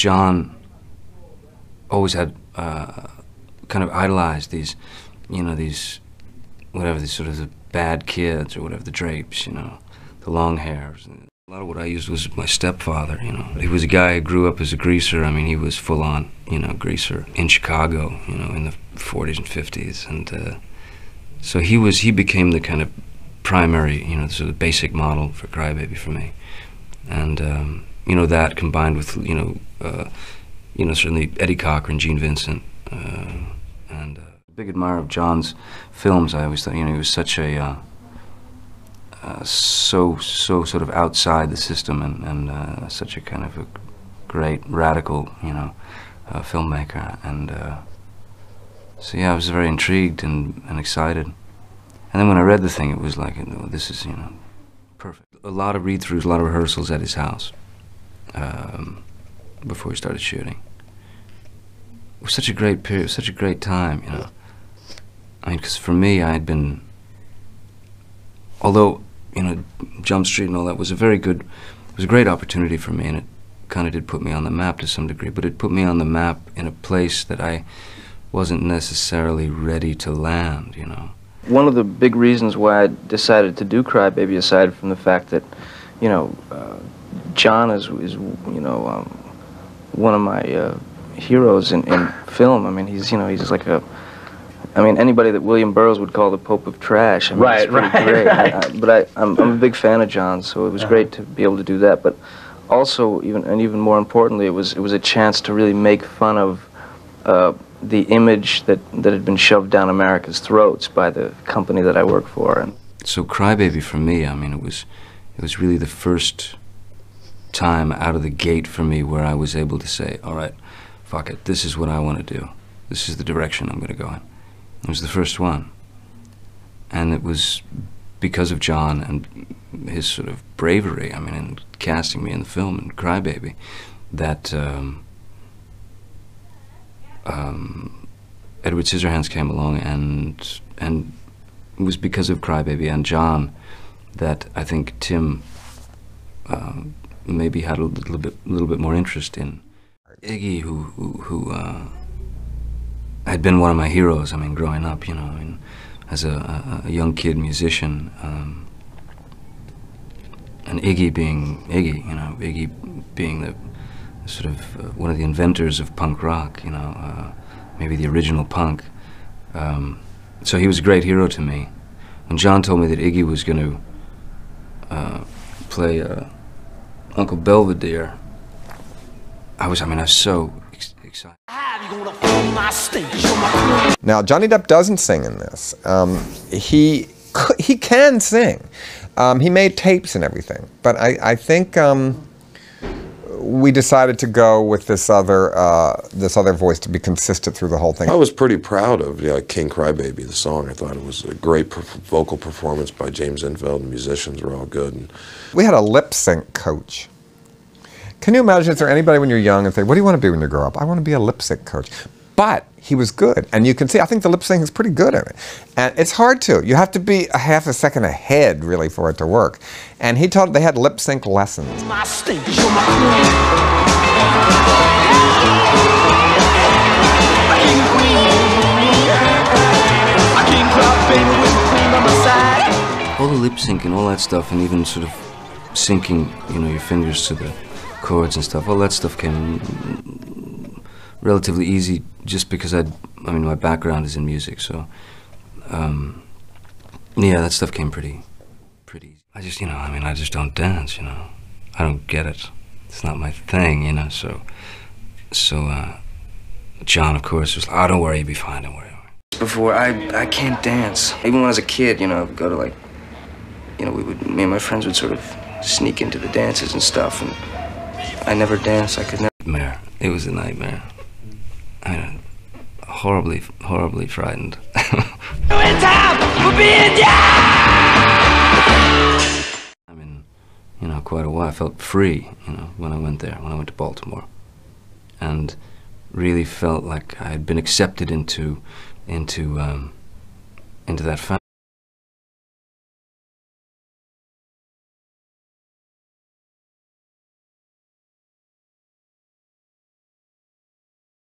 John always had kind of idolized these, you know, these sort of the bad kids or whatever, the drapes, you know, the long hairs. A lot of what I used was my stepfather, you know. He was a guy who grew up as a greaser. I mean, he was full-on, you know, greaser in Chicago, you know, in the 40s and 50s. And so he became the kind of primary, you know, sort of basic model for Crybaby for me. And, you know, that combined with, you know, certainly Eddie Cochran, Gene Vincent, and big admirer of John's films. I always thought, you know, he was such a so sort of outside the system, and such a kind of a great radical, you know, filmmaker. And so yeah, I was very intrigued and excited. And then when I read the thing, it was like, oh, this is, you know, perfect. A lot of read-throughs, a lot of rehearsals at his house before we started shooting. It was such a great period, such a great time, you know. I mean, because for me, I had been, although, you know, Jump Street and all that was a very good, it was a great opportunity for me, and it kind of did put me on the map to some degree, but it put me on the map in a place that I wasn't necessarily ready to land, you know. One of the big reasons why I decided to do Crybaby, aside from the fact that, you know, John is you know, one of my heroes in film. I mean, he's, you know, he's like a, I mean, anybody that William Burroughs would call the Pope of Trash. I mean, right, it's pretty great. But I'm a big fan of John's, so it was great to be able to do that. But also, even more importantly, it was a chance to really make fun of the image that had been shoved down America's throats by the company that I work for. And so Crybaby for me, I mean, it was really the first time out of the gate for me where I was able to say, all right, fuck it, this is what I want to do. This is the direction I'm going to go in. It was the first one. And it was because of John and his sort of bravery, I mean, in casting me in the film in Crybaby, that Edward Scissorhands came along, and it was because of Crybaby and John that I think Tim maybe had a little bit more interest in. Iggy, who had been one of my heroes, I mean, growing up, you know, I mean, as a young kid musician, and Iggy being Iggy, you know, Iggy being the sort of one of the inventors of punk rock, you know, maybe the original punk. So he was a great hero to me. When John told me that Iggy was going to play Uncle Belvedere, I was so excited. Now, Johnny Depp doesn't sing in this. He can sing. He made tapes and everything, but I think we decided to go with this other voice to be consistent through the whole thing. I was pretty proud of King Crybaby, the song. I thought it was a great vocal performance by James Infield, and the musicians were all good. And we had a lip sync coach. Can you imagine, is there anybody when you're young and say, what do you want to be when you grow up? I want to be a lip sync coach. But he was good, and you can see, I think the lip sync is pretty good in it. And it's hard to. You have to be a half a second ahead, really, for it to work. And he taught, they had lip sync lessons. All the lip sync and all that stuff, and even sort of syncing, you know, your fingers to the chords and stuff, all that stuff came relatively easy just because I mean, my background is in music, so yeah, that stuff came pretty easy. I just, you know, I mean, I just don't dance, you know. I don't get it. It's not my thing, you know, so John, of course, was like, oh, don't worry, you'll be fine, don't worry. Before, I can't dance. Even when I was a kid, you know, I would go to, like, you know, me and my friends would sort of sneak into the dances and stuff, and I never danced. I could never. Nightmare. It was a nightmare. I mean, horribly frightened. It's time for being I mean, you know, quite a while. I felt free, you know, when I went there, when I went to Baltimore, and really felt like I had been accepted into that family.